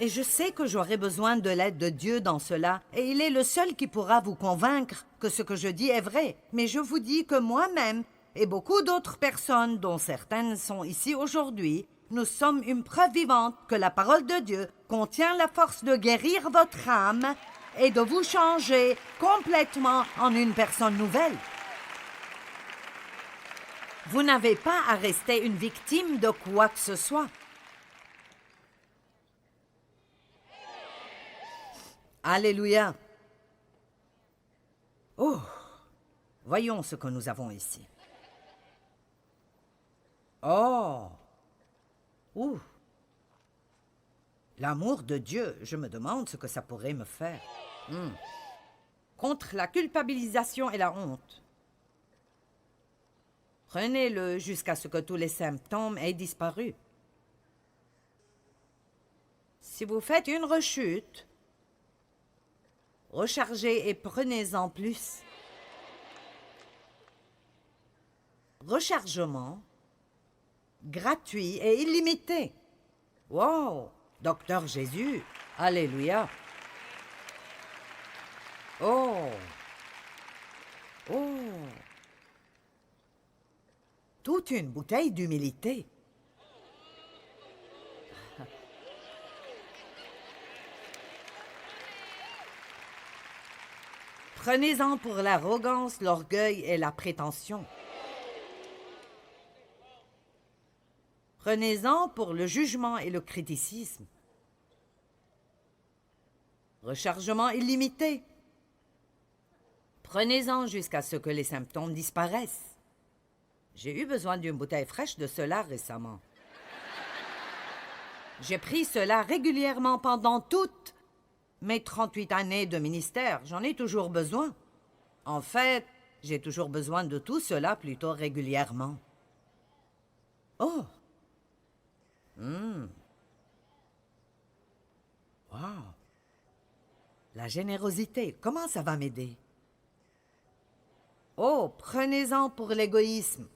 Et je sais que j'aurai besoin de l'aide de Dieu dans cela, et il est le seul qui pourra vous convaincre que ce que je dis est vrai. Mais je vous dis que moi-même, et beaucoup d'autres personnes, dont certaines sont ici aujourd'hui, nous sommes une preuve vivante que la parole de Dieu contient la force de guérir votre âme et de vous changer complètement en une personne nouvelle. Vous n'avez pas à rester une victime de quoi que ce soit. Alléluia. Oh, voyons ce que nous avons ici. Oh, ouh. L'amour de Dieu, je me demande ce que ça pourrait me faire. Contre la culpabilisation et la honte. Prenez-le jusqu'à ce que tous les symptômes aient disparu. Si vous faites une rechute, rechargez et prenez-en plus. Rechargement gratuit et illimité. Wow! Docteur Jésus, alléluia. Oh! Oh! Toute une bouteille d'humilité. Prenez-en pour l'arrogance, l'orgueil et la prétention. Prenez-en pour le jugement et le criticisme. Rechargement illimité. Prenez-en jusqu'à ce que les symptômes disparaissent. J'ai eu besoin d'une bouteille fraîche de cela récemment. J'ai pris cela régulièrement pendant toutes mes 38 années de ministère. J'en ai toujours besoin. En fait, j'ai toujours besoin de tout cela plutôt régulièrement. Oh! Wow! La générosité, comment ça va m'aider? Oh, prenez-en pour l'égoïsme.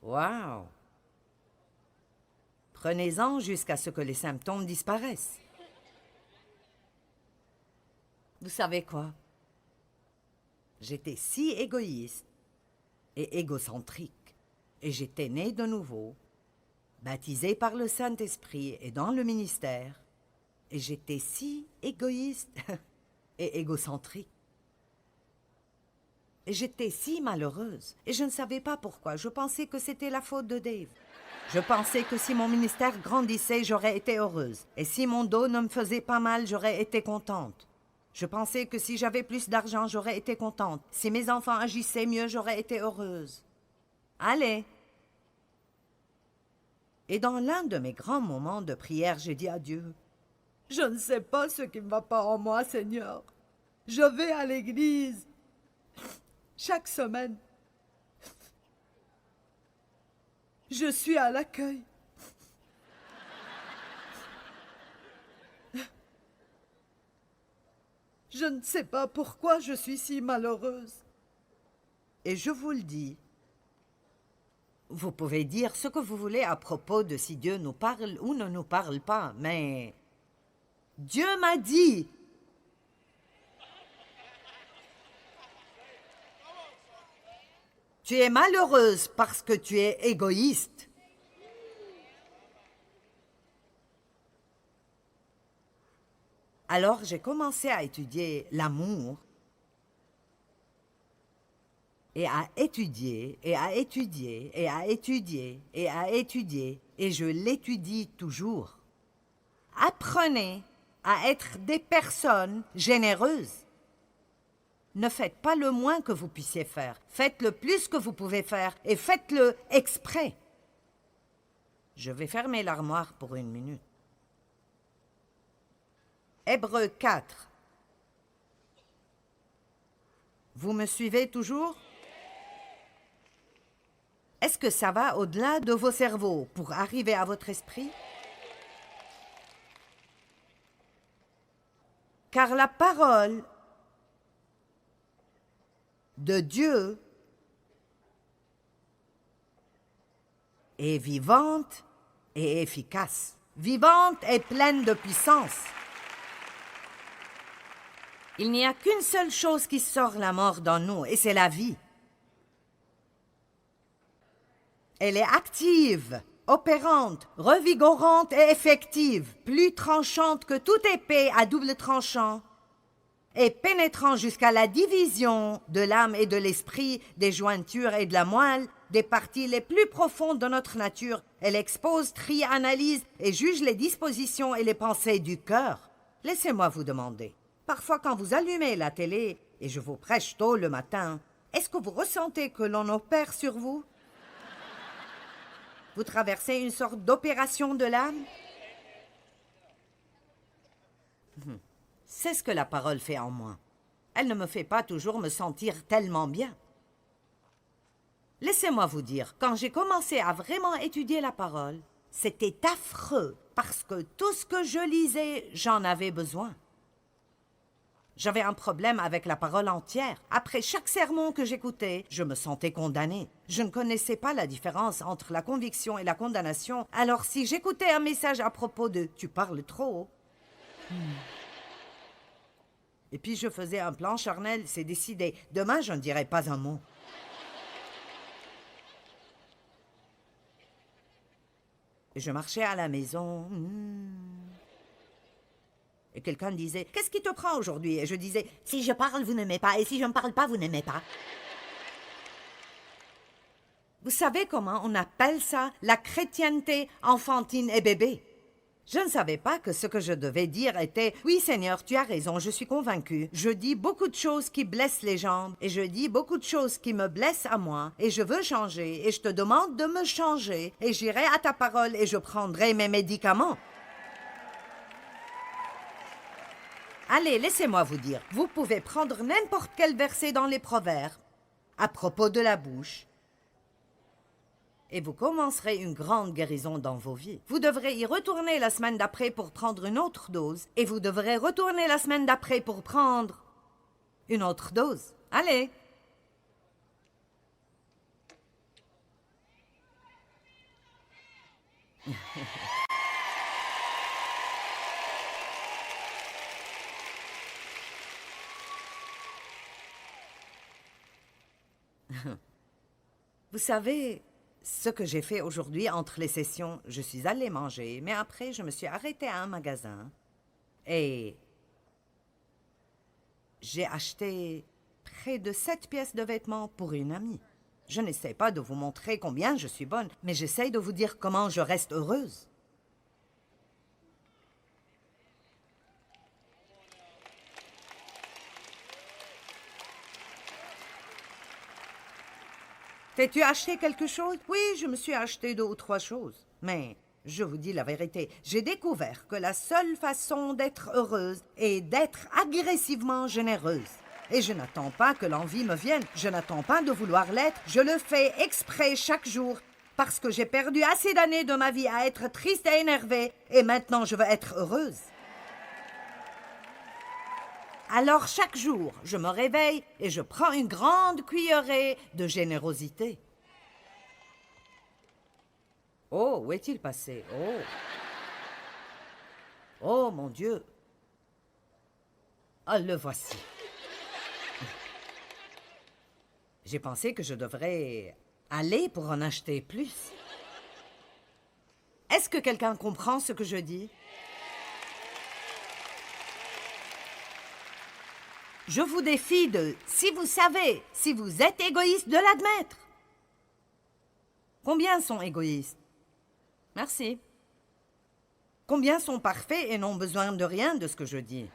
Wow! Prenez-en jusqu'à ce que les symptômes disparaissent. Vous savez quoi? J'étais si égoïste et égocentrique, et j'étais né de nouveau, baptisé par le Saint-Esprit et dans le ministère, et j'étais si égoïste et égocentrique. Et j'étais si malheureuse, et je ne savais pas pourquoi. Je pensais que c'était la faute de Dave. Je pensais que si mon ministère grandissait, j'aurais été heureuse. Et si mon dos ne me faisait pas mal, j'aurais été contente. Je pensais que si j'avais plus d'argent, j'aurais été contente. Si mes enfants agissaient mieux, j'aurais été heureuse. Allez! Et dans l'un de mes grands moments de prière, j'ai dit à Dieu, « Je ne sais pas ce qui ne va pas en moi, Seigneur. Je vais à l'église chaque semaine. Je suis à l'accueil. Je ne sais pas pourquoi je suis si malheureuse. Et je vous le dis, vous pouvez dire ce que vous voulez à propos de si Dieu nous parle ou ne nous parle pas, mais Dieu m'a dit, tu es malheureuse parce que tu es égoïste. Alors j'ai commencé à étudier l'amour et à étudier, et à étudier, et à étudier, et à étudier, et je l'étudie toujours. Apprenez à être des personnes généreuses. Ne faites pas le moins que vous puissiez faire. Faites le plus que vous pouvez faire, et faites-le exprès. Je vais fermer l'armoire pour 1 minute. Hébreux 4. Vous me suivez toujours? Est-ce que ça va au-delà de vos cerveaux pour arriver à votre esprit? Car la parole de Dieu est vivante et efficace. Vivante et pleine de puissance. Il n'y a qu'une seule chose qui sort la mort dans nous, et c'est la vie. Elle est active, opérante, revigorante et effective, plus tranchante que toute épée à double tranchant, et pénétrant jusqu'à la division de l'âme et de l'esprit, des jointures et de la moelle, des parties les plus profondes de notre nature. Elle expose, trie, analyse et juge les dispositions et les pensées du cœur. Laissez-moi vous demander, parfois quand vous allumez la télé, et je vous prêche tôt le matin, est-ce que vous ressentez que l'on opère sur vous? Vous traversez une sorte d'opération de l'âme? C'est ce que la parole fait en moi. Elle ne me fait pas toujours me sentir tellement bien. Laissez-moi vous dire, quand j'ai commencé à vraiment étudier la parole, c'était affreux, parce que tout ce que je lisais, j'en avais besoin. J'avais un problème avec la parole entière. Après chaque sermon que j'écoutais, je me sentais condamnée. Je ne connaissais pas la différence entre la conviction et la condamnation. Alors si j'écoutais un message à propos de « tu parles trop », et puis je faisais un plan charnel, c'est décidé. Demain, je ne dirai pas un mot. Et je marchais à la maison. Et quelqu'un disait, « Qu'est-ce qui te prend aujourd'hui ?» Et je disais, « Si je parle, vous n'aimez pas. Et si je ne parle pas, vous n'aimez pas. » Vous savez comment on appelle ça? La chrétienté enfantine et bébé. Je ne savais pas que ce que je devais dire était « Oui, Seigneur, tu as raison, je suis convaincu. Je dis beaucoup de choses qui blessent les gens, et je dis beaucoup de choses qui me blessent à moi, et je veux changer, et je te demande de me changer, et j'irai à ta parole, et je prendrai mes médicaments. » Allez, laissez-moi vous dire, vous pouvez prendre n'importe quel verset dans les Proverbes, à propos de la bouche, et vous commencerez une grande guérison dans vos vies. Vous devrez y retourner la semaine d'après pour prendre une autre dose, et vous devrez retourner la semaine d'après pour prendre une autre dose. Allez! Vous savez, ce que j'ai fait aujourd'hui entre les sessions, je suis allée manger, mais après je me suis arrêtée à un magasin et j'ai acheté près de 7 pièces de vêtements pour une amie. Je n'essaie pas de vous montrer combien je suis bonne, mais j'essaie de vous dire comment je reste heureuse. T'es-tu acheté quelque chose? Oui, je me suis acheté 2 ou 3 choses. Mais je vous dis la vérité, j'ai découvert que la seule façon d'être heureuse est d'être agressivement généreuse. Et je n'attends pas que l'envie me vienne, je n'attends pas de vouloir l'être, je le fais exprès chaque jour, parce que j'ai perdu assez d'années de ma vie à être triste et énervée, et maintenant je veux être heureuse. Alors chaque jour, je me réveille et je prends une grande cuillerée de générosité. Oh, où est-il passé? Oh! Oh, mon Dieu! Ah, le voici. J'ai pensé que je devrais aller pour en acheter plus. Est-ce que quelqu'un comprend ce que je dis? Je vous défie de, si vous savez, si vous êtes égoïste, de l'admettre. Combien sont égoïstes? Merci. Combien sont parfaits et n'ont besoin de rien de ce que je dis?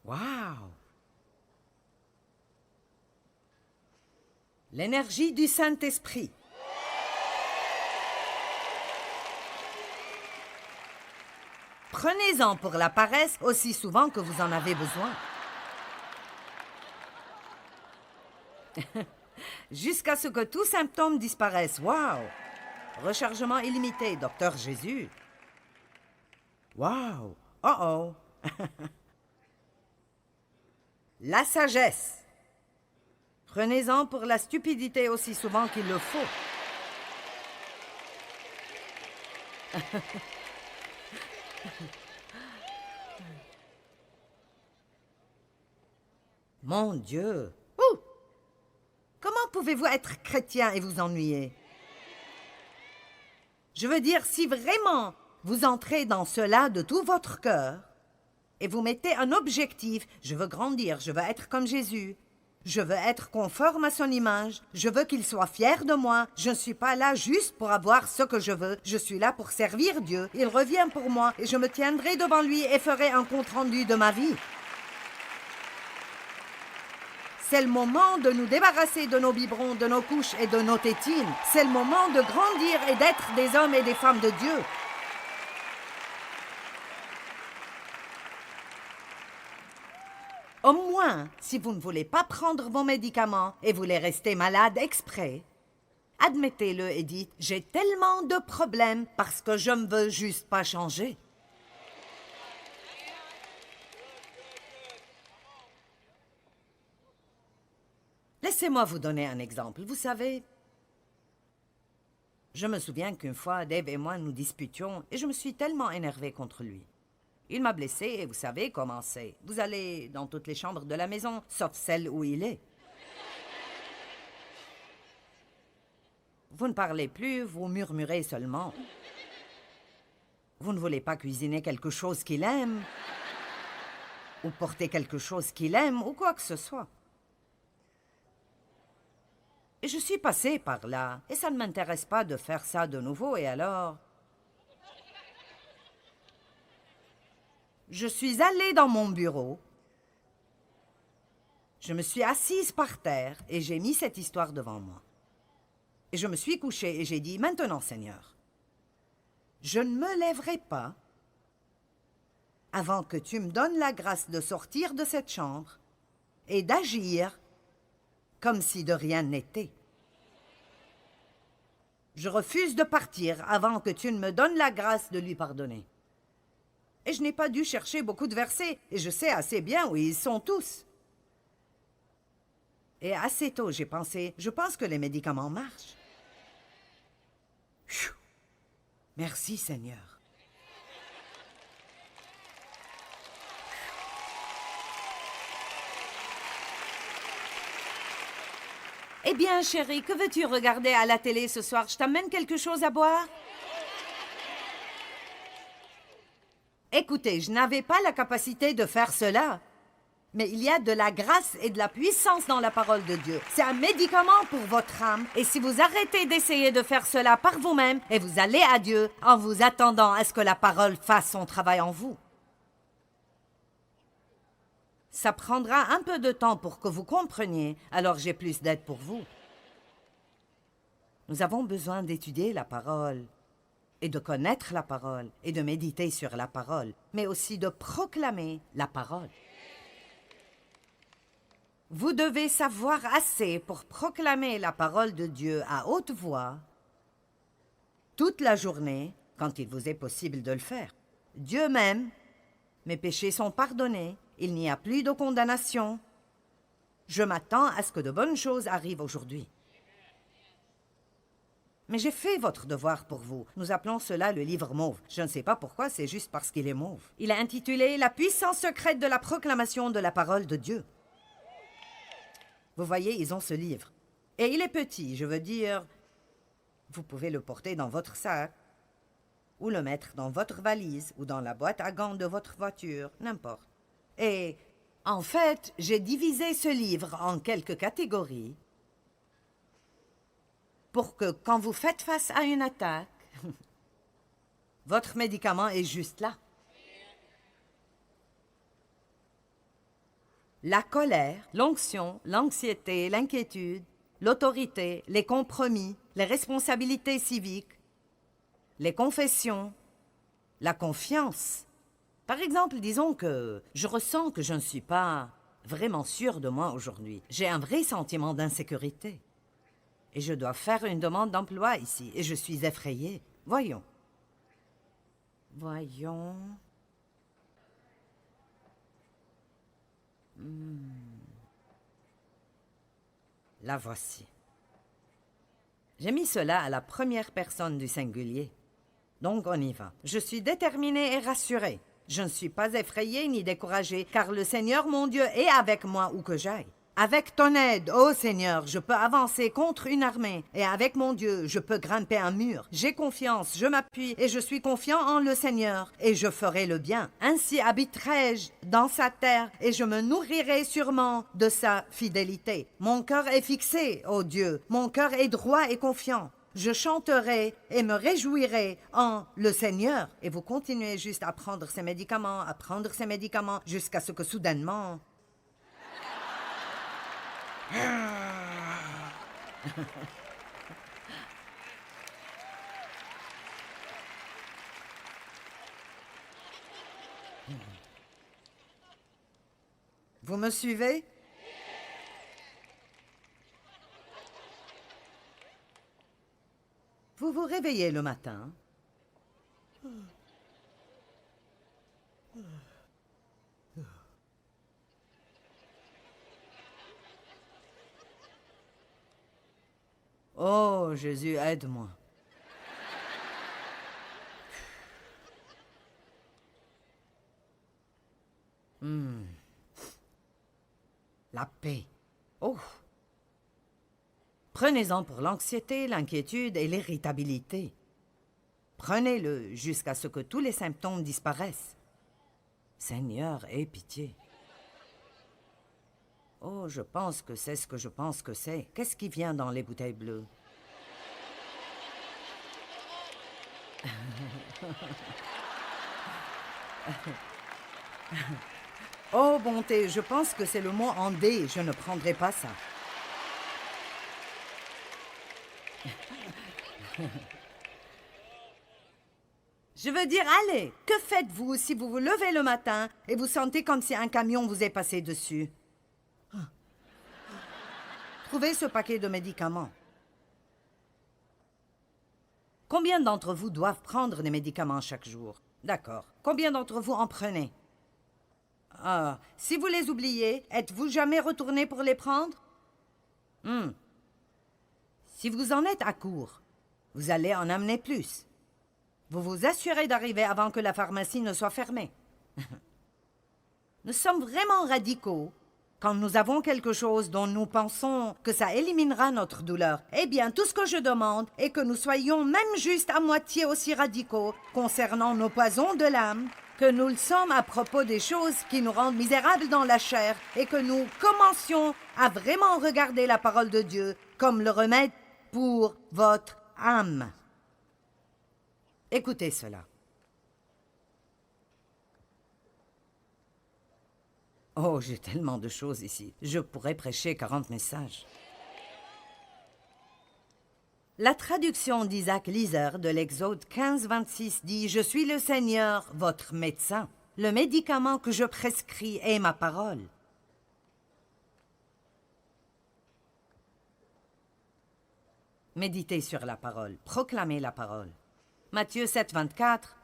Waouh! L'énergie du Saint-Esprit. Prenez-en pour la paresse aussi souvent que vous en avez besoin. Jusqu'à ce que tout symptôme disparaisse. Waouh! Rechargement illimité, Docteur Jésus. Waouh! Oh oh! La sagesse. Prenez-en pour la stupidité aussi souvent qu'il le faut. Mon Dieu! Ouh! Comment pouvez-vous être chrétien et vous ennuyer? Je veux dire, si vraiment vous entrez dans cela de tout votre cœur et vous mettez un objectif, je veux grandir, je veux être comme Jésus, je veux être conforme à son image, je veux qu'il soit fier de moi, je ne suis pas là juste pour avoir ce que je veux, je suis là pour servir Dieu, il revient pour moi et je me tiendrai devant lui et ferai un compte-rendu de ma vie. C'est le moment de nous débarrasser de nos biberons, de nos couches et de nos tétines. C'est le moment de grandir et d'être des hommes et des femmes de Dieu. Au moins, si vous ne voulez pas prendre vos médicaments et voulez rester malade exprès, admettez-le et dites « J'ai tellement de problèmes parce que je ne veux juste pas changer. » Laissez-moi vous donner un exemple. Vous savez, je me souviens qu'une fois, Dave et moi nous disputions et je me suis tellement énervée contre lui. Il m'a blessée et vous savez comment c'est. Vous allez dans toutes les chambres de la maison, sauf celle où il est. Vous ne parlez plus, vous murmurez seulement. Vous ne voulez pas cuisiner quelque chose qu'il aime, ou porter quelque chose qu'il aime, ou quoi que ce soit. Et je suis passée par là, et ça ne m'intéresse pas de faire ça de nouveau, et alors... Je suis allée dans mon bureau, je me suis assise par terre, et j'ai mis cette histoire devant moi. Et je me suis couchée, et j'ai dit, « Maintenant, Seigneur, je ne me lèverai pas avant que tu me donnes la grâce de sortir de cette chambre et d'agir comme si de rien n'était. Je refuse de partir avant que tu ne me donnes la grâce de lui pardonner. » Et je n'ai pas dû chercher beaucoup de versets, et je sais assez bien où ils sont tous. Et assez tôt, j'ai pensé, je pense que les médicaments marchent. Pfiou. Merci, Seigneur. Eh bien, chérie, que veux-tu regarder à la télé ce soir? Je t'amène quelque chose à boire? Écoutez, je n'avais pas la capacité de faire cela. Mais il y a de la grâce et de la puissance dans la parole de Dieu. C'est un médicament pour votre âme. Et si vous arrêtez d'essayer de faire cela par vous-même, et vous allez à Dieu en vous attendant à ce que la parole fasse son travail en vous. Ça prendra un peu de temps pour que vous compreniez, alors j'ai plus d'aide pour vous. Nous avons besoin d'étudier la parole, et de connaître la parole, et de méditer sur la parole, mais aussi de proclamer la parole. Vous devez savoir assez pour proclamer la parole de Dieu à haute voix, toute la journée, quand il vous est possible de le faire. Dieu m'aime, mes péchés sont pardonnés, il n'y a plus de condamnation. Je m'attends à ce que de bonnes choses arrivent aujourd'hui. Mais j'ai fait votre devoir pour vous. Nous appelons cela le livre mauve. Je ne sais pas pourquoi, c'est juste parce qu'il est mauve. Il est intitulé « La puissance secrète de la proclamation de la parole de Dieu ». Vous voyez, ils ont ce livre. Et il est petit, je veux dire, vous pouvez le porter dans votre sac, ou le mettre dans votre valise, ou dans la boîte à gants de votre voiture, n'importe. Et, en fait, j'ai divisé ce livre en quelques catégories pour que, quand vous faites face à une attaque, votre médicament est juste là. La colère, l'onction, l'anxiété, l'inquiétude, l'autorité, les compromis, les responsabilités civiques, les confessions, la confiance. Par exemple, disons que je ressens que je ne suis pas vraiment sûre de moi aujourd'hui. J'ai un vrai sentiment d'insécurité. Et je dois faire une demande d'emploi ici, et je suis effrayée. Voyons. La voici. J'ai mis cela à la première personne du singulier. Donc on y va. Je suis déterminée et rassurée. Je ne suis pas effrayée ni découragée, car le Seigneur mon Dieu est avec moi où que j'aille. Avec ton aide, ô Seigneur, je peux avancer contre une armée, et avec mon Dieu, je peux grimper un mur. J'ai confiance, je m'appuie, et je suis confiant en le Seigneur, et je ferai le bien. Ainsi habiterai-je dans sa terre, et je me nourrirai sûrement de sa fidélité. Mon cœur est fixé, ô Dieu, mon cœur est droit et confiant. Je chanterai et me réjouirai en le Seigneur. Et vous continuez juste à prendre ces médicaments, jusqu'à ce que soudainement... Vous me suivez? Vous vous réveillez le matin. Oh, Jésus, aide-moi. La paix. Oh. Prenez-en pour l'anxiété, l'inquiétude et l'irritabilité. Prenez-le jusqu'à ce que tous les symptômes disparaissent. Seigneur, aie pitié. Oh, je pense que c'est ce que je pense que c'est. Qu'est-ce qui vient dans les bouteilles bleues? Oh, bonté, je pense que c'est le mot en D. Je ne prendrai pas ça. Je veux dire, allez, que faites-vous si vous vous levez le matin et vous sentez comme si un camion vous est passé dessus? Trouvez ce paquet de médicaments. Combien d'entre vous doivent prendre des médicaments chaque jour? D'accord. Combien d'entre vous en prenez? Ah, si vous les oubliez, êtes-vous jamais retourné pour les prendre? Si vous en êtes à court, vous allez en amener plus. Vous vous assurez d'arriver avant que la pharmacie ne soit fermée. Nous sommes vraiment radicaux quand nous avons quelque chose dont nous pensons que ça éliminera notre douleur. Eh bien, tout ce que je demande est que nous soyons même juste à moitié aussi radicaux concernant nos poisons de l'âme que nous le sommes à propos des choses qui nous rendent misérables dans la chair et que nous commencions à vraiment regarder la parole de Dieu comme le remède pour votre âme. Écoutez cela. Oh, j'ai tellement de choses ici. Je pourrais prêcher 40 messages. La traduction d'Isaac Lizer de l'Exode 15-26 dit « Je suis le Seigneur, votre médecin. Le médicament que je prescris est ma parole. » Méditez sur la parole, proclamez la parole. Matthieu 7-24.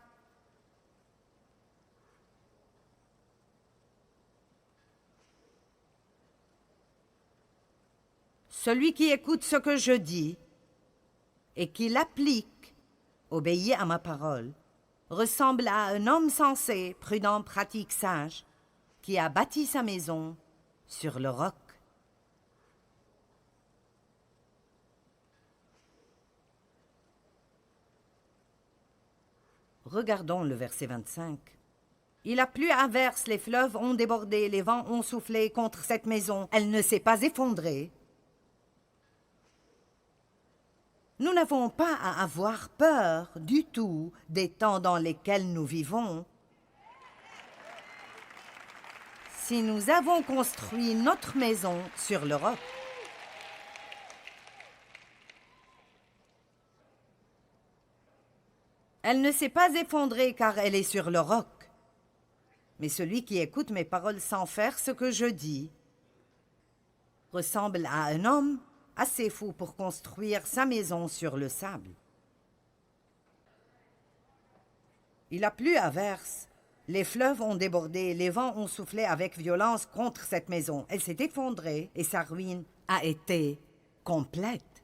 Celui qui écoute ce que je dis et qui l'applique, obéit à ma parole, ressemble à un homme sensé, prudent, pratique, sage, qui a bâti sa maison sur le roc. Regardons le verset 25. Il a plu à verse, les fleuves ont débordé, les vents ont soufflé contre cette maison. Elle ne s'est pas effondrée. Nous n'avons pas à avoir peur du tout des temps dans lesquels nous vivons. Si nous avons construit notre maison sur le roc. Elle ne s'est pas effondrée car elle est sur le roc. Mais celui qui écoute mes paroles sans faire ce que je dis ressemble à un homme assez fou pour construire sa maison sur le sable. Il a plu à verse, Les fleuves ont débordé, les vents ont soufflé avec violence contre cette maison. Elle s'est effondrée et sa ruine a été complète.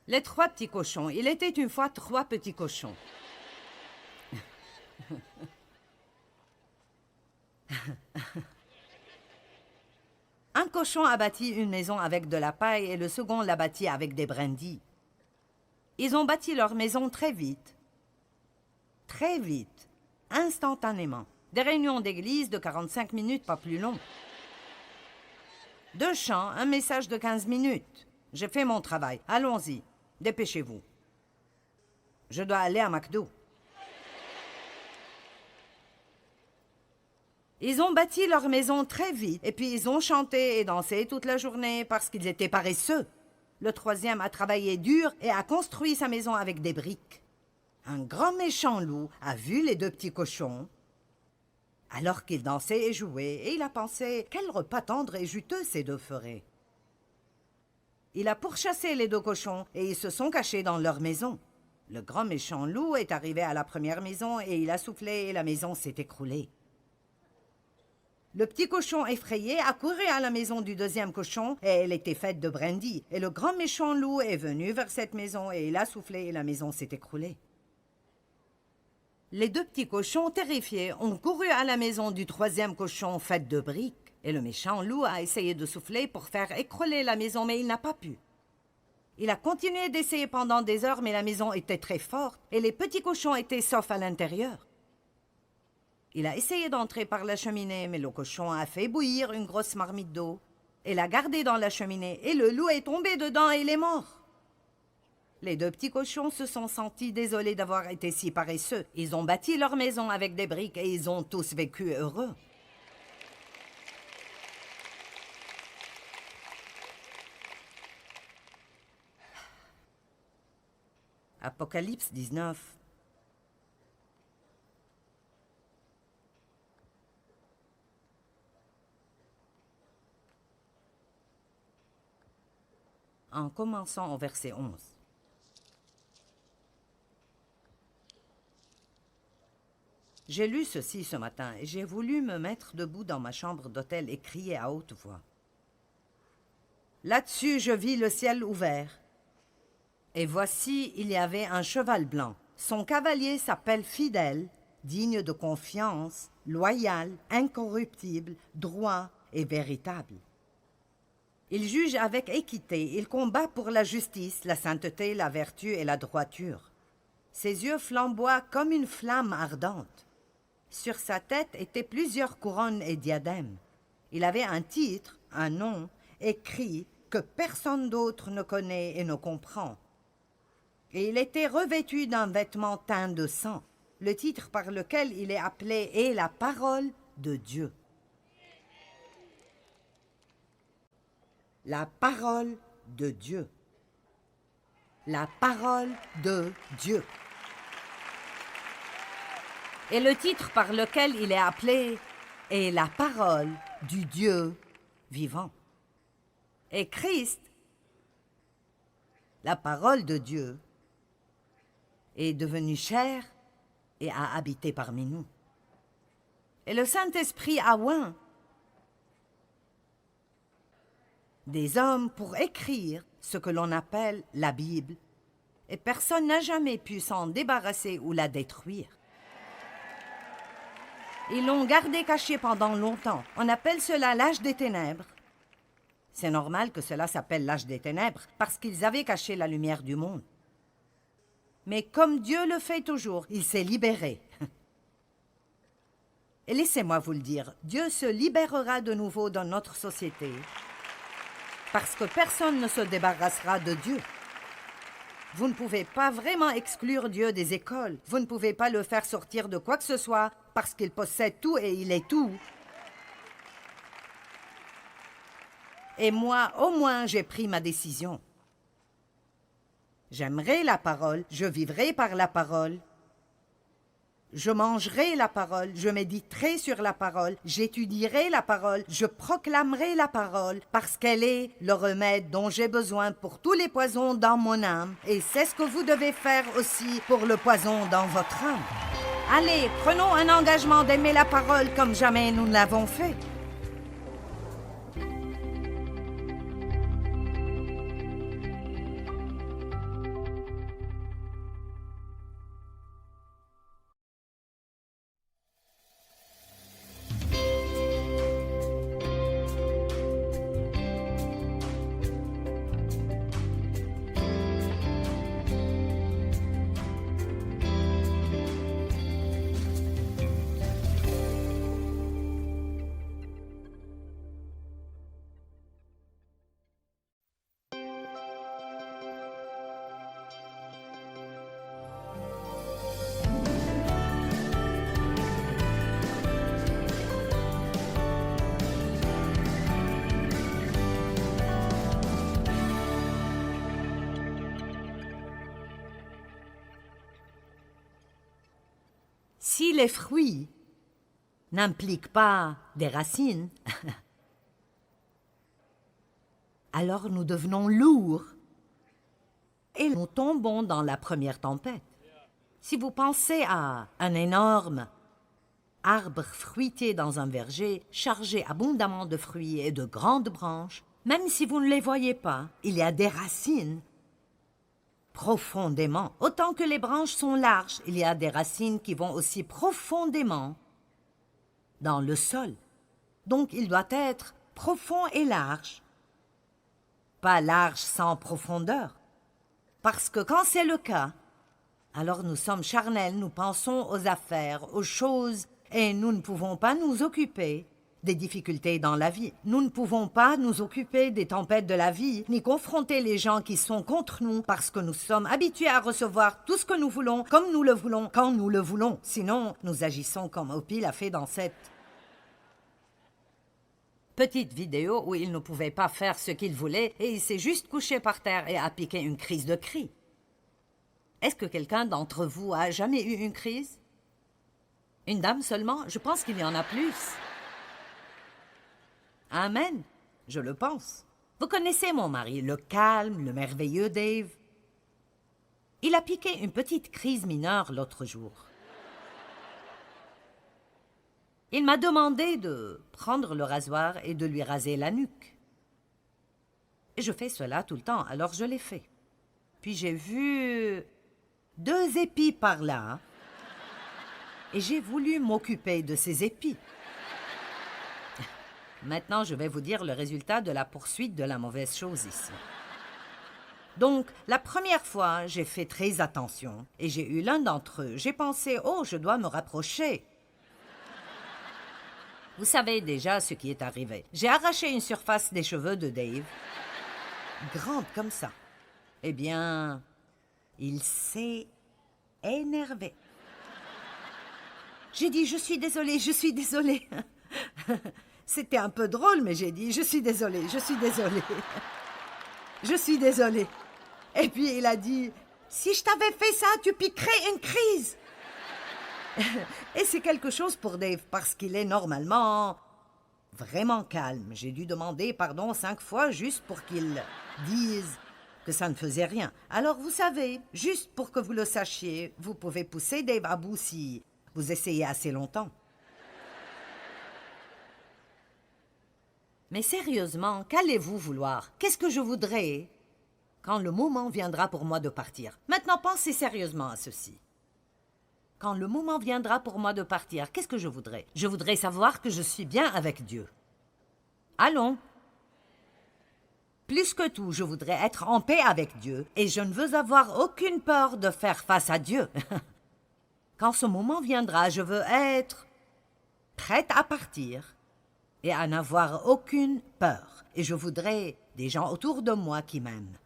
Les 3 petits cochons. Il était une fois 3 petits cochons. Un cochon a bâti une maison avec de la paille et le second l'a bâti avec des brindilles. Ils ont bâti leur maison très vite. Très vite. Instantanément. Des réunions d'église de 45 minutes, pas plus long. 2 chants, un message de 15 minutes. J'ai fait mon travail. Allons-y. Dépêchez-vous. Je dois aller à McDo. Ils ont bâti leur maison très vite, et puis ils ont chanté et dansé toute la journée parce qu'ils étaient paresseux. Le 3e a travaillé dur et a construit sa maison avec des briques. Un grand méchant loup a vu les 2 petits cochons alors qu'ils dansaient et jouaient, et il a pensé « Quel repas tendre et juteux ces 2 feraient !» Il a pourchassé les 2 cochons et ils se sont cachés dans leur maison. Le grand méchant loup est arrivé à la première maison et il a soufflé et la maison s'est écroulée. Le petit cochon effrayé a couru à la maison du 2e cochon et elle était faite de brindilles. Et le grand méchant loup est venu vers cette maison et il a soufflé et la maison s'est écroulée. Les 2 petits cochons, terrifiés, ont couru à la maison du 3e cochon faite de briques. Et le méchant loup a essayé de souffler pour faire écrouler la maison, mais il n'a pas pu. Il a continué d'essayer pendant des heures, mais la maison était très forte et les petits cochons étaient saufs à l'intérieur. Il a essayé d'entrer par la cheminée, mais le cochon a fait bouillir une grosse marmite d'eau et l'a gardée dans la cheminée, et le loup est tombé dedans et il est mort. Les 2 petits cochons se sont sentis désolés d'avoir été si paresseux. Ils ont bâti leur maison avec des briques et ils ont tous vécu heureux. Apocalypse 19. En commençant au verset 11. J'ai lu ceci ce matin et j'ai voulu me mettre debout dans ma chambre d'hôtel et crier à haute voix. Là-dessus, je vis le ciel ouvert. Et voici, il y avait un cheval blanc. Son cavalier s'appelle Fidèle, digne de confiance, loyal, incorruptible, droit et véritable. Il juge avec équité, il combat pour la justice, la sainteté, la vertu et la droiture. Ses yeux flamboient comme une flamme ardente. Sur sa tête étaient plusieurs couronnes et diadèmes. Il avait un titre, un nom, écrit que personne d'autre ne connaît et ne comprend. Et il était revêtu d'un vêtement teint de sang. Le titre par lequel il est appelé est la parole de Dieu. La parole de Dieu. La parole de Dieu. Et le titre par lequel il est appelé est la parole du Dieu vivant. Et Christ, la parole de Dieu, est devenu chair et a habité parmi nous. Et le Saint-Esprit a oint des hommes pour écrire ce que l'on appelle la Bible, et personne n'a jamais pu s'en débarrasser ou la détruire. Ils l'ont gardée cachée pendant longtemps. On appelle cela l'âge des ténèbres. C'est normal que cela s'appelle l'âge des ténèbres, parce qu'ils avaient caché la lumière du monde. Mais comme Dieu le fait toujours, il s'est libéré. Et laissez-moi vous le dire, Dieu se libérera de nouveau dans notre société, parce que personne ne se débarrassera de Dieu. Vous ne pouvez pas vraiment exclure Dieu des écoles. Vous ne pouvez pas le faire sortir de quoi que ce soit, parce qu'il possède tout et il est tout. Et moi, au moins, j'ai pris ma décision. J'aimerai la parole, je vivrai par la parole. Je mangerai la parole, je méditerai sur la parole, j'étudierai la parole, je proclamerai la parole, parce qu'elle est le remède dont j'ai besoin pour tous les poisons dans mon âme. Et c'est ce que vous devez faire aussi pour le poison dans votre âme. Allez, prenons un engagement d'aimer la parole comme jamais nous ne l'avons fait. Si les fruits n'impliquent pas des racines, alors nous devenons lourds et nous tombons dans la première tempête. Si vous pensez à un énorme arbre fruitier dans un verger, chargé abondamment de fruits et de grandes branches, même si vous ne les voyez pas, il y a des racines profondément. Autant que les branches sont larges, il y a des racines qui vont aussi profondément dans le sol. Donc il doit être profond et large, pas large sans profondeur. Parce que quand c'est le cas, alors nous sommes charnels, nous pensons aux affaires, aux choses, et nous ne pouvons pas nous occuper des difficultés dans la vie. Nous ne pouvons pas nous occuper des tempêtes de la vie, ni confronter les gens qui sont contre nous, parce que nous sommes habitués à recevoir tout ce que nous voulons, comme nous le voulons, quand nous le voulons. Sinon, nous agissons comme Opie l'a fait dans cette petite vidéo où il ne pouvait pas faire ce qu'il voulait et il s'est juste couché par terre et a piqué une crise de cris. Est-ce que quelqu'un d'entre vous a jamais eu une crise? Une dame seulement? Je pense qu'il y en a plus. Amen, je le pense. Vous connaissez mon mari, le calme, le merveilleux Dave. Il a piqué une petite crise mineure l'autre jour. Il m'a demandé de prendre le rasoir et de lui raser la nuque. Et je fais cela tout le temps, alors je l'ai fait. Puis j'ai vu 2 épis par là, et j'ai voulu m'occuper de ces épis. Maintenant, je vais vous dire le résultat de la poursuite de la mauvaise chose ici. Donc, la première fois, j'ai fait très attention, et j'ai eu l'un d'entre eux. J'ai pensé, oh, je dois me rapprocher. Vous savez déjà ce qui est arrivé. J'ai arraché une surface des cheveux de Dave, grande comme ça. Eh bien, il s'est énervé. J'ai dit, je suis désolée, je suis désolée. C'était un peu drôle, mais j'ai dit, je suis désolée, je suis désolée. Je suis désolée. Et puis il a dit, si je t'avais fait ça, tu piquerais une crise. Et c'est quelque chose pour Dave, parce qu'il est normalement vraiment calme. J'ai dû demander pardon 5 fois juste pour qu'il dise que ça ne faisait rien. Alors vous savez, juste pour que vous le sachiez, vous pouvez pousser Dave à bout si vous essayez assez longtemps. Mais sérieusement, qu'allez-vous vouloir? Qu'est-ce que je voudrais quand le moment viendra pour moi de partir? Maintenant, pensez sérieusement à ceci. Quand le moment viendra pour moi de partir, qu'est-ce que je voudrais? Je voudrais savoir que je suis bien avec Dieu. Allons. Plus que tout, je voudrais être en paix avec Dieu et je ne veux avoir aucune peur de faire face à Dieu. Quand ce moment viendra, je veux être prête à partir et à n'avoir aucune peur. Et je voudrais des gens autour de moi qui m'aiment.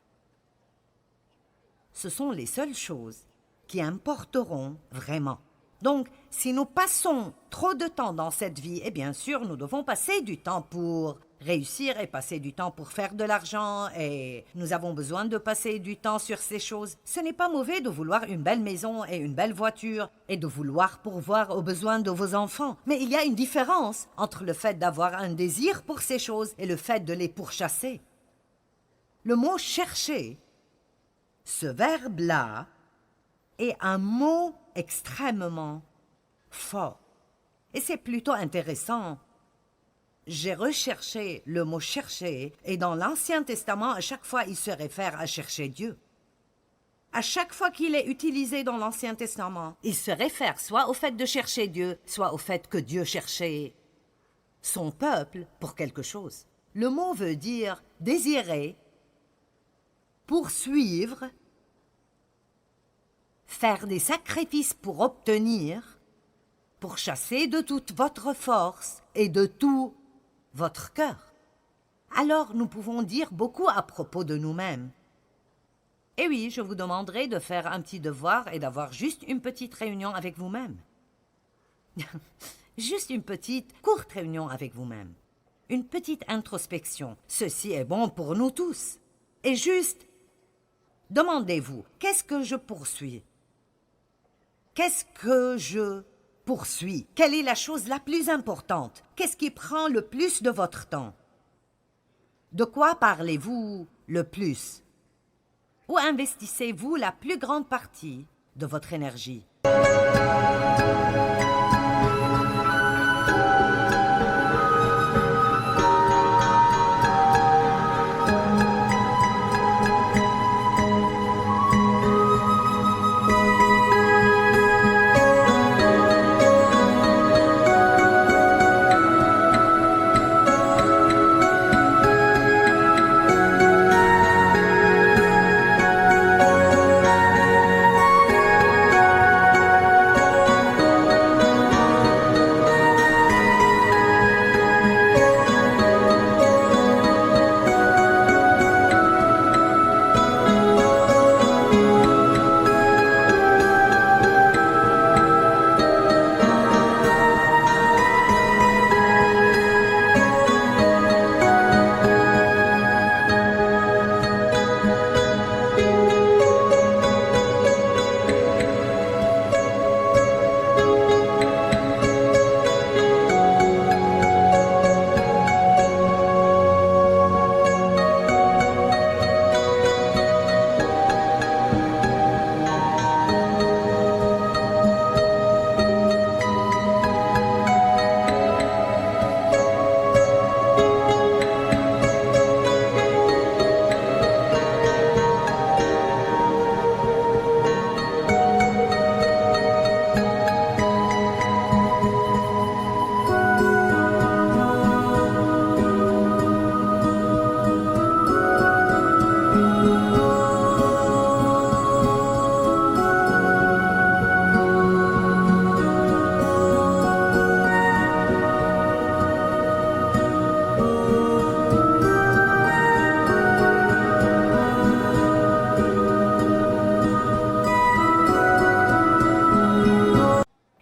Ce sont les seules choses qui importeront vraiment. Donc, si nous passons trop de temps dans cette vie, et bien sûr, nous devons passer du temps pour réussir et passer du temps pour faire de l'argent et nous avons besoin de passer du temps sur ces choses. Ce n'est pas mauvais de vouloir une belle maison et une belle voiture et de vouloir pourvoir aux besoins de vos enfants. Mais il y a une différence entre le fait d'avoir un désir pour ces choses et le fait de les pourchasser. Le mot « chercher », ce verbe-là, est un mot extrêmement fort. Et c'est plutôt intéressant. J'ai recherché le mot chercher, et dans l'Ancien Testament, à chaque fois, il se réfère à chercher Dieu. À chaque fois qu'il est utilisé dans l'Ancien Testament, il se réfère soit au fait de chercher Dieu, soit au fait que Dieu cherchait son peuple pour quelque chose. Le mot veut dire désirer, poursuivre, faire des sacrifices pour obtenir, pour chasser de toute votre force et de tout votre cœur. Alors nous pouvons dire beaucoup à propos de nous-mêmes. Et oui, je vous demanderai de faire un petit devoir et d'avoir juste une petite réunion avec vous-même. Juste une petite, courte réunion avec vous-même. Une petite introspection. Ceci est bon pour nous tous. Et juste, demandez-vous, qu'est-ce que je poursuis? Qu'est-ce que je poursuis? Quelle est la chose la plus importante? Qu'est-ce qui prend le plus de votre temps? De quoi parlez-vous le plus? Où investissez-vous la plus grande partie de votre énergie?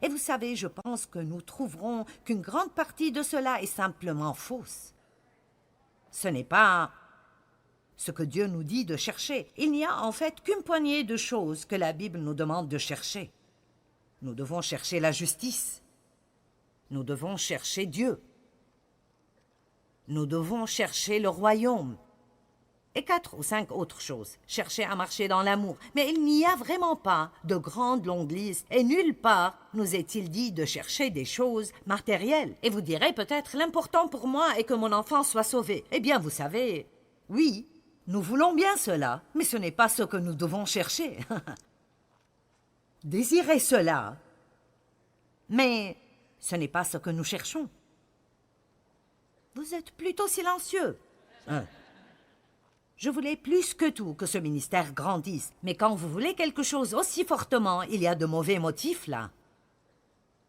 Et vous savez, je pense que nous trouverons qu'une grande partie de cela est simplement fausse. Ce n'est pas ce que Dieu nous dit de chercher. Il n'y a en fait qu'une poignée de choses que la Bible nous demande de chercher. Nous devons chercher la justice. Nous devons chercher Dieu. Nous devons chercher le royaume. Et 4 ou 5 autres choses. Chercher à marcher dans l'amour. Mais il n'y a vraiment pas de grande longue liste. Et nulle part nous est-il dit de chercher des choses matérielles. Et vous direz peut-être, l'important pour moi est que mon enfant soit sauvé. Eh bien, vous savez, oui, nous voulons bien cela, mais ce n'est pas ce que nous devons chercher. Désirer cela, mais ce n'est pas ce que nous cherchons. Vous êtes plutôt silencieux. Je voulais plus que tout que ce ministère grandisse, mais quand vous voulez quelque chose aussi fortement, il y a de mauvais motifs là.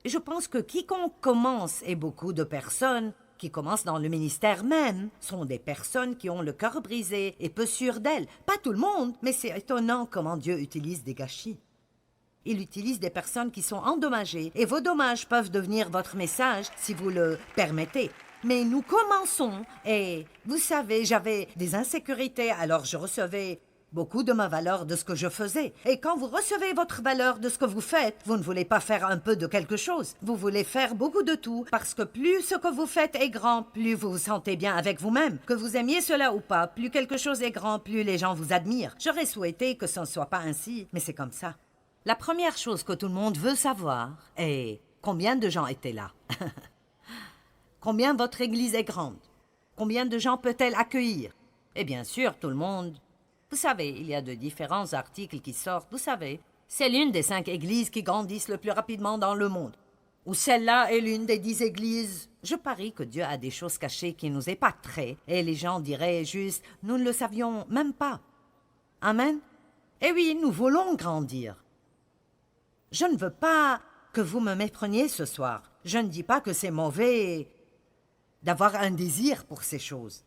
Et je pense que quiconque commence, et beaucoup de personnes qui commencent dans le ministère même, sont des personnes qui ont le cœur brisé et peu sûres d'elles. Pas tout le monde, mais c'est étonnant comment Dieu utilise des gâchis. Il utilise des personnes qui sont endommagées, et vos dommages peuvent devenir votre message si vous le permettez. Mais nous commençons, et vous savez, j'avais des insécurités, alors je recevais beaucoup de ma valeur de ce que je faisais. Et quand vous recevez votre valeur de ce que vous faites, vous ne voulez pas faire un peu de quelque chose. Vous voulez faire beaucoup de tout, parce que plus ce que vous faites est grand, plus vous vous sentez bien avec vous-même. Que vous aimiez cela ou pas, plus quelque chose est grand, plus les gens vous admirent. J'aurais souhaité que ce ne soit pas ainsi, mais c'est comme ça. La première chose que tout le monde veut savoir est Combien de gens étaient là? Combien votre église est grande? Combien de gens peut-elle accueillir? Et bien sûr, tout le monde. Vous savez, il y a de différents articles qui sortent, vous savez. C'est l'une des 5 églises qui grandissent le plus rapidement dans le monde. Ou celle-là est l'une des 10 églises. Je parie que Dieu a des choses cachées qui nous épateraient, et les gens diraient juste, nous ne le savions même pas. Amen? Eh oui, nous voulons grandir. Je ne veux pas que vous me mépreniez ce soir. Je ne dis pas que c'est mauvais d'avoir un désir pour ces choses.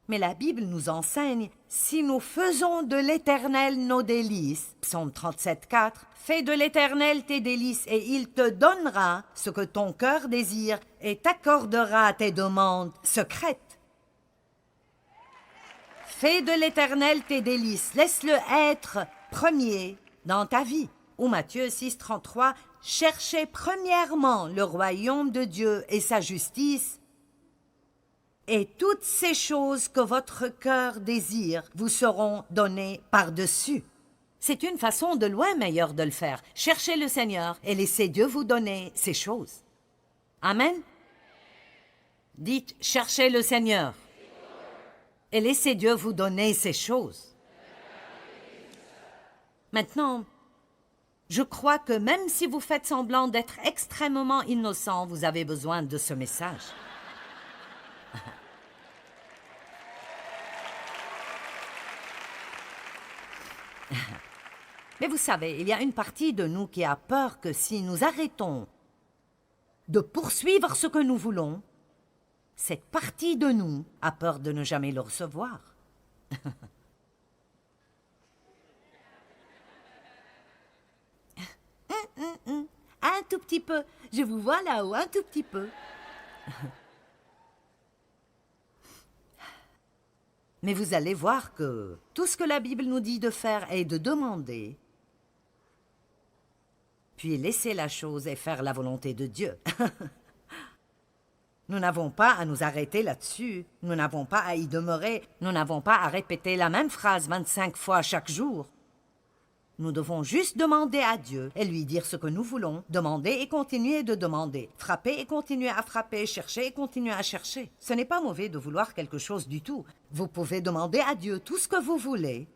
Mais la Bible nous enseigne, si nous faisons de l'Éternel nos délices, Psaume 37,4, fais de l'Éternel tes délices et il te donnera ce que ton cœur désire et t'accordera tes demandes secrètes. Fais de l'Éternel tes délices, laisse-le être premier dans ta vie. Ou Matthieu 6,33, cherchez premièrement le royaume de Dieu et sa justice, et toutes ces choses que votre cœur désire vous seront données par-dessus. C'est une façon de loin meilleure de le faire. Cherchez le Seigneur et laissez Dieu vous donner ces choses. Amen. Dites, cherchez le Seigneur et laissez Dieu vous donner ces choses. Maintenant, je crois que même si vous faites semblant d'être extrêmement innocent, vous avez besoin de ce message. Mais vous savez, il y a une partie de nous qui a peur que si nous arrêtons de poursuivre ce que nous voulons, cette partie de nous a peur de ne jamais le recevoir. Un tout petit peu. Je vous vois là-haut, un tout petit peu. Mais vous allez voir que tout ce que la Bible nous dit de faire est de demander, puis laisser la chose et faire la volonté de Dieu. Nous n'avons pas à nous arrêter là-dessus. Nous n'avons pas à y demeurer. Nous n'avons pas à répéter la même phrase 25 fois chaque jour. Nous devons juste demander à Dieu et lui dire ce que nous voulons, demander et continuer de demander, frapper et continuer à frapper, chercher et continuer à chercher. Ce n'est pas mauvais de vouloir quelque chose du tout. Vous pouvez demander à Dieu tout ce que vous voulez,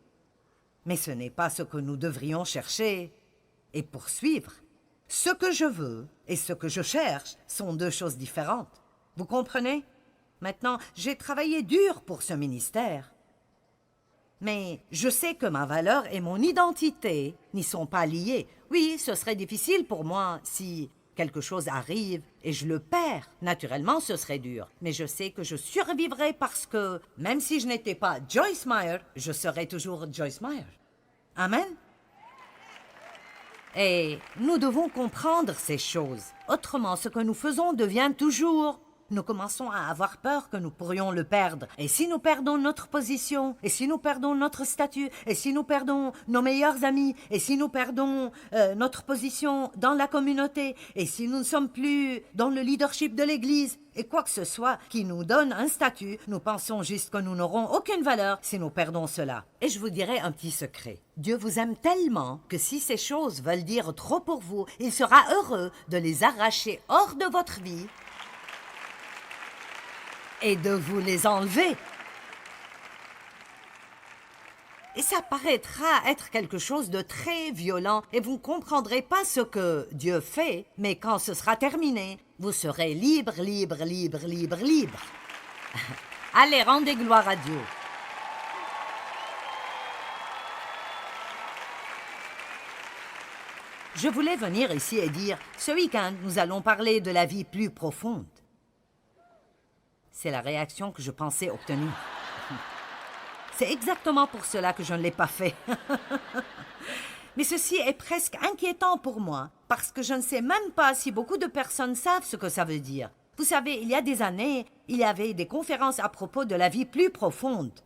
mais ce n'est pas ce que nous devrions chercher et poursuivre. Ce que je veux et ce que je cherche sont 2 choses différentes. Vous comprenez? Maintenant, j'ai travaillé dur pour ce ministère. Mais je sais que ma valeur et mon identité n'y sont pas liées. Oui, ce serait difficile pour moi si quelque chose arrive et je le perds. Naturellement, ce serait dur. Mais je sais que je survivrai parce que, même si je n'étais pas Joyce Meyer, je serai toujours Joyce Meyer. Amen? Et nous devons comprendre ces choses. Autrement, ce que nous faisons devient toujours... Nous commençons à avoir peur que nous pourrions le perdre. Et si nous perdons notre position, et si nous perdons notre statut, et si nous perdons nos meilleurs amis, et si nous perdons notre position dans la communauté, et si nous ne sommes plus dans le leadership de l'Église, et quoi que ce soit qui nous donne un statut, nous pensons juste que nous n'aurons aucune valeur si nous perdons cela. Et je vous dirai un petit secret. Dieu vous aime tellement que si ces choses veulent dire trop pour vous, il sera heureux de les arracher hors de votre vie et de vous les enlever. Et ça paraîtra être quelque chose de très violent et vous ne comprendrez pas ce que Dieu fait, mais quand ce sera terminé, vous serez libre, libre, libre, libre, libre. Allez, rendez gloire à Dieu. Je voulais venir ici et dire, ce week-end, nous allons parler de la vie plus profonde. C'est la réaction que je pensais obtenir. C'est exactement pour cela que je ne l'ai pas fait. Mais ceci est presque inquiétant pour moi, parce que je ne sais même pas si beaucoup de personnes savent ce que ça veut dire. Vous savez, il y a des années, il y avait des conférences à propos de la vie plus profonde.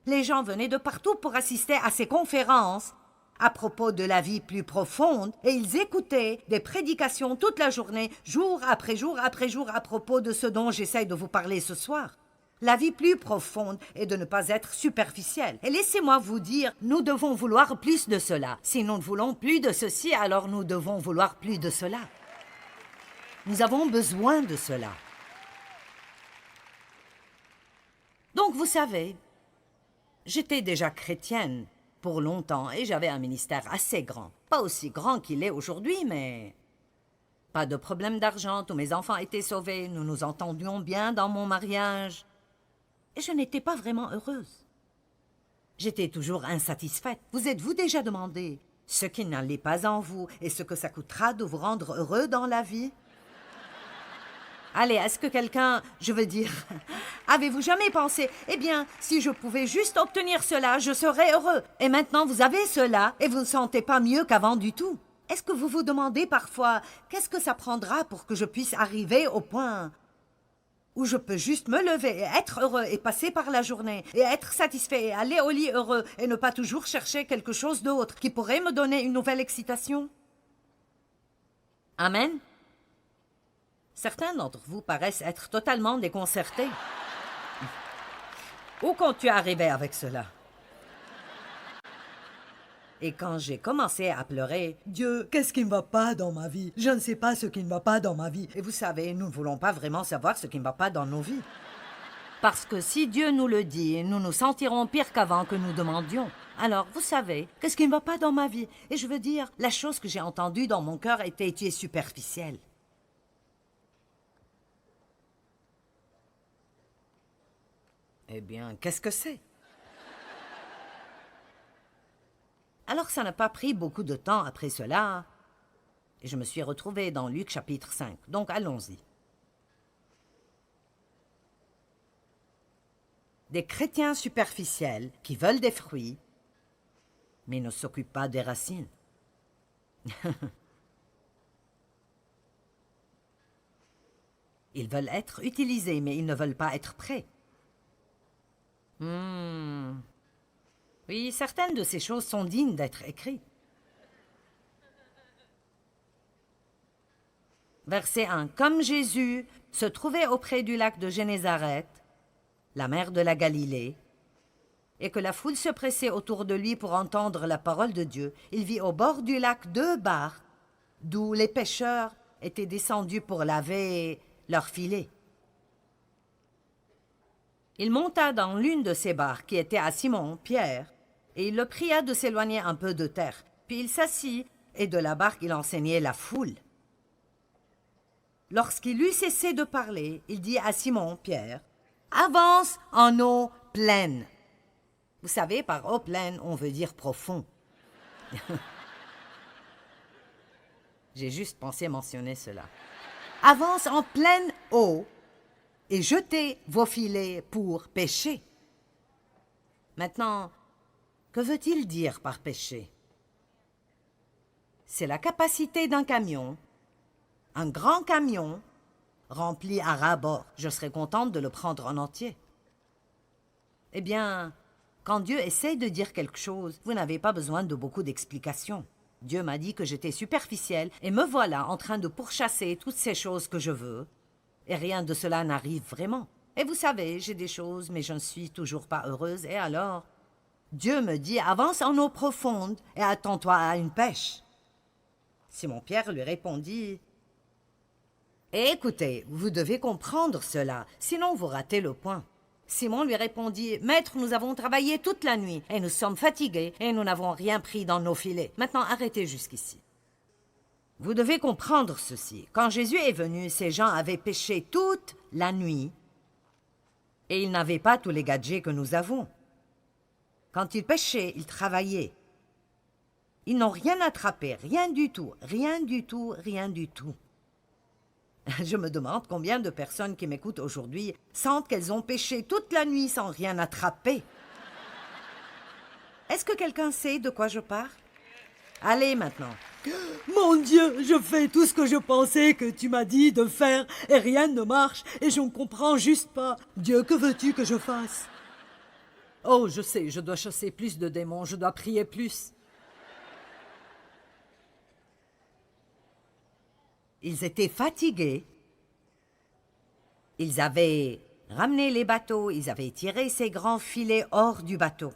Les gens venaient de partout pour assister à ces conférences à propos de la vie plus profonde, et ils écoutaient des prédications toute la journée, jour après jour après jour, à propos de ce dont j'essaye de vous parler ce soir. La vie plus profonde est de ne pas être superficielle. Et laissez-moi vous dire, nous devons vouloir plus de cela. Si nous ne voulons plus de ceci, alors nous devons vouloir plus de cela. Nous avons besoin de cela. Donc, vous savez, j'étais déjà chrétienne pour longtemps et j'avais un ministère assez grand. Pas aussi grand qu'il est aujourd'hui, mais pas de problème d'argent, tous mes enfants étaient sauvés, nous nous entendions bien dans mon mariage. Et je n'étais pas vraiment heureuse. J'étais toujours insatisfaite. Vous êtes-vous déjà demandé ce qui n'allait pas en vous et ce que ça coûtera de vous rendre heureux dans la vie? Allez, est-ce que quelqu'un, je veux dire, avez-vous jamais pensé, eh bien, si je pouvais juste obtenir cela, je serais heureux. Et maintenant, vous avez cela et vous ne sentez pas mieux qu'avant du tout. Est-ce que vous vous demandez parfois, qu'est-ce que ça prendra pour que je puisse arriver au point où je peux juste me lever et être heureux et passer par la journée et être satisfait et aller au lit heureux et ne pas toujours chercher quelque chose d'autre qui pourrait me donner une nouvelle excitation? Amen. Certains d'entre vous paraissent être totalement déconcertés. Où comptes-tu arriver avec cela? Et quand j'ai commencé à pleurer, « Dieu, qu'est-ce qui ne va pas dans ma vie? Je ne sais pas ce qui ne va pas dans ma vie. » Et vous savez, nous ne voulons pas vraiment savoir ce qui ne va pas dans nos vies. Parce que si Dieu nous le dit, nous nous sentirons pire qu'avant que nous demandions. Alors, vous savez, qu'est-ce qui ne va pas dans ma vie? Et je veux dire, la chose que j'ai entendue dans mon cœur était « Tu es superficielle. » Eh bien, qu'est-ce que c'est? Alors, ça n'a pas pris beaucoup de temps après cela, et je me suis retrouvée dans Luc chapitre 5. Donc, allons-y. Des chrétiens superficiels qui veulent des fruits, mais ne s'occupent pas des racines. Ils veulent être utilisés, mais ils ne veulent pas être prêts. Oui, certaines de ces choses sont dignes d'être écrites. Verset 1. Comme Jésus se trouvait auprès du lac de Génézareth, la mer de la Galilée, et que la foule se pressait autour de lui pour entendre la parole de Dieu, il vit au bord du lac 2 barques, d'où les pêcheurs étaient descendus pour laver leurs filets. Il monta dans l'une de ces barques qui était à Simon, Pierre, et il le pria de s'éloigner un peu de terre. Puis il s'assit, et de la barque il enseignait la foule. Lorsqu'il eut cessé de parler, il dit à Simon, Pierre, « Avance en eau pleine. » Vous savez, par eau pleine, on veut dire profond. J'ai juste pensé mentionner cela. « Avance en pleine eau et jetez vos filets pour pêcher. » Maintenant, que veut-il dire par pêcher? C'est la capacité d'un camion, un grand camion, rempli à ras-bord. Je serais contente de le prendre en entier. Eh bien, quand Dieu essaie de dire quelque chose, vous n'avez pas besoin de beaucoup d'explications. Dieu m'a dit que j'étais superficielle, et me voilà en train de pourchasser toutes ces choses que je veux, et rien de cela n'arrive vraiment. Et vous savez, j'ai des choses, mais je ne suis toujours pas heureuse, et alors, Dieu me dit, avance en eau profonde, et attends-toi à une pêche. Simon-Pierre lui répondit, écoutez, vous devez comprendre cela, sinon vous ratez le point. Simon lui répondit, « Maître, nous avons travaillé toute la nuit, et nous sommes fatigués, et nous n'avons rien pris dans nos filets. Maintenant, arrêtez jusqu'ici. Vous devez comprendre ceci. Quand Jésus est venu, ces gens avaient pêché toute la nuit, et ils n'avaient pas tous les gadgets que nous avons. Quand ils pêchaient, ils travaillaient. Ils n'ont rien attrapé, rien du tout, rien du tout, rien du tout. Je me demande combien de personnes qui m'écoutent aujourd'hui sentent qu'elles ont pêché toute la nuit sans rien attraper. Est-ce que quelqu'un sait de quoi je parle? Allez maintenant. Mon Dieu, je fais tout ce que je pensais que tu m'as dit de faire et rien ne marche et je ne comprends juste pas. Dieu, que veux-tu que je fasse? Oh, je sais, je dois chasser plus de démons, je dois prier plus. Ils étaient fatigués. Ils avaient ramené les bateaux, ils avaient tiré ces grands filets hors du bateau.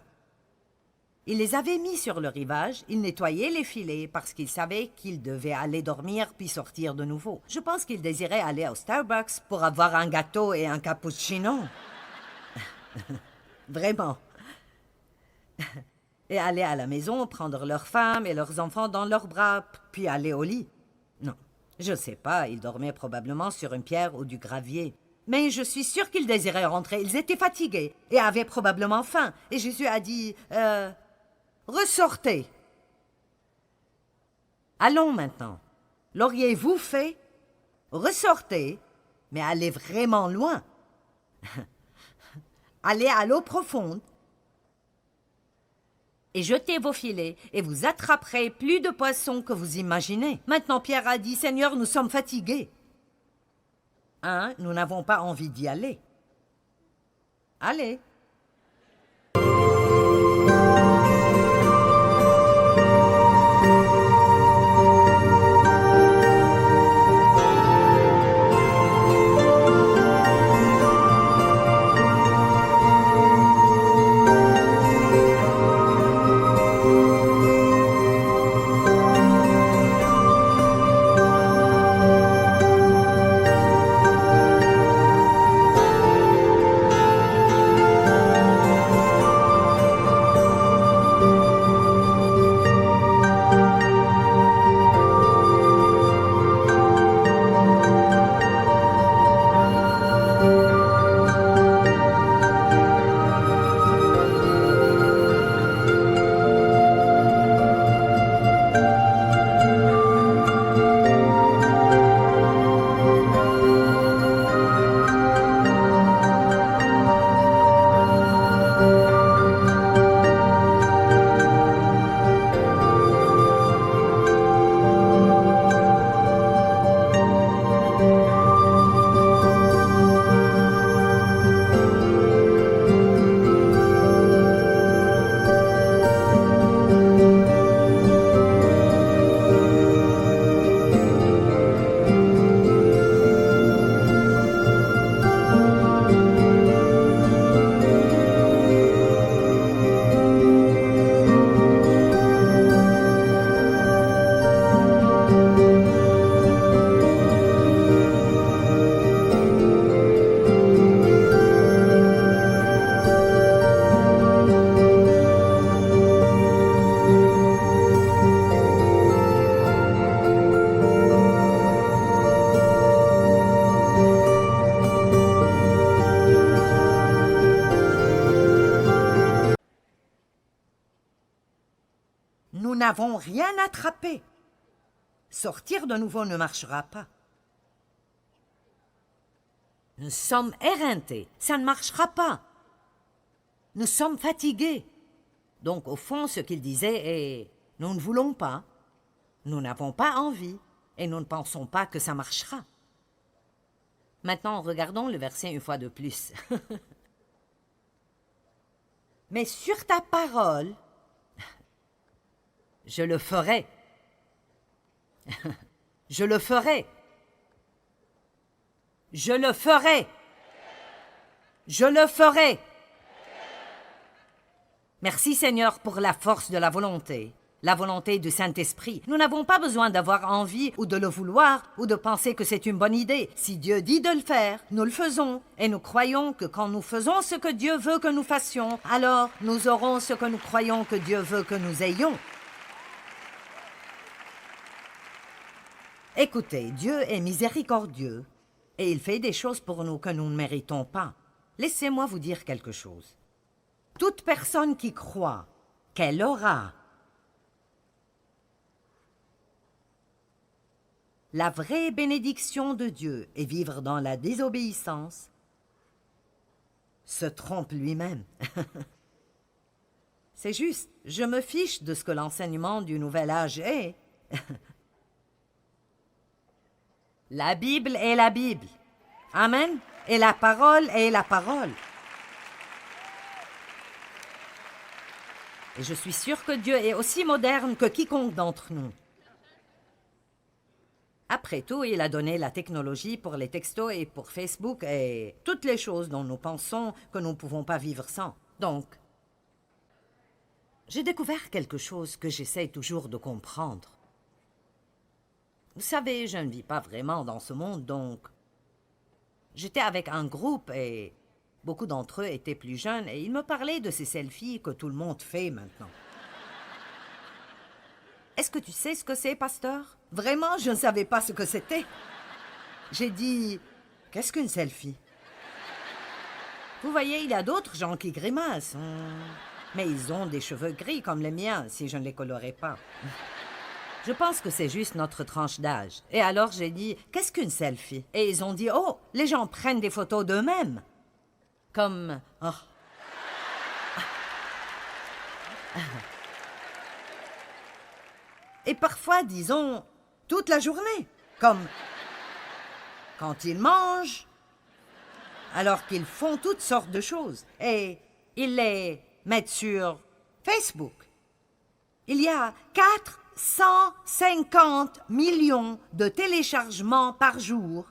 Il les avait mis sur le rivage, il nettoyait les filets parce qu'il savait qu'il devait aller dormir puis sortir de nouveau. Je pense qu'il désirait aller au Starbucks pour avoir un gâteau et un cappuccino. Vraiment. Et aller à la maison, prendre leurs femmes et leurs enfants dans leurs bras, puis aller au lit. Non, je ne sais pas, ils dormaient probablement sur une pierre ou du gravier. Mais je suis sûre qu'ils désiraient rentrer. Ils étaient fatigués et avaient probablement faim. Et Jésus a dit, ressortez. Allons maintenant. L'auriez-vous fait? Ressortez, mais allez vraiment loin. Allez à l'eau profonde. Et jetez vos filets, et vous attraperez plus de poissons que vous imaginez. Maintenant, Pierre a dit, Seigneur, nous sommes fatigués. Nous n'avons pas envie d'y aller. Allez. Nous n'avons rien attrapé. Sortir de nouveau ne marchera pas. Nous sommes éreintés, ça ne marchera pas. Nous sommes fatigués. Donc, au fond, ce qu'il disait est « Nous ne voulons pas, nous n'avons pas envie, et nous ne pensons pas que ça marchera. » Maintenant, regardons le verset une fois de plus. « Mais sur ta parole, je le ferai. Je le ferai. Je le ferai. Je le ferai. » Merci Seigneur pour la force de la volonté du Saint-Esprit. Nous n'avons pas besoin d'avoir envie ou de le vouloir ou de penser que c'est une bonne idée. Si Dieu dit de le faire, nous le faisons. Et nous croyons que quand nous faisons ce que Dieu veut que nous fassions, alors nous aurons ce que nous croyons que Dieu veut que nous ayons. Écoutez, Dieu est miséricordieux et il fait des choses pour nous que nous ne méritons pas. Laissez-moi vous dire quelque chose. Toute personne qui croit qu'elle aura la vraie bénédiction de Dieu et vivre dans la désobéissance se trompe lui-même. C'est juste, je me fiche de ce que l'enseignement du nouvel âge est. La Bible est la Bible. Amen. Et la parole est la parole. Et je suis sûre que Dieu est aussi moderne que quiconque d'entre nous. Après tout, il a donné la technologie pour les textos et pour Facebook et toutes les choses dont nous pensons que nous ne pouvons pas vivre sans. Donc, J'ai découvert quelque chose que j'essaie toujours de comprendre. Vous savez, je ne vis pas vraiment dans ce monde, donc... J'étais avec un groupe et beaucoup d'entre eux étaient plus jeunes et ils me parlaient de ces selfies que tout le monde fait maintenant. Est-ce que tu sais ce que c'est, pasteur? Vraiment, je ne savais pas ce que c'était. J'ai dit, qu'est-ce qu'une selfie? Vous voyez, il y a d'autres gens qui grimacent. Mais ils ont des cheveux gris comme les miens, si je ne les colorais pas. Je pense que c'est juste notre tranche d'âge. Et alors j'ai dit, qu'est-ce qu'une selfie? Et ils ont dit, oh, les gens prennent des photos d'eux-mêmes. Comme... oh. Et parfois, disons, toute la journée. Comme quand ils mangent, alors qu'ils font toutes sortes de choses. Et ils les mettent sur Facebook. Il y a 450 millions de téléchargements par jour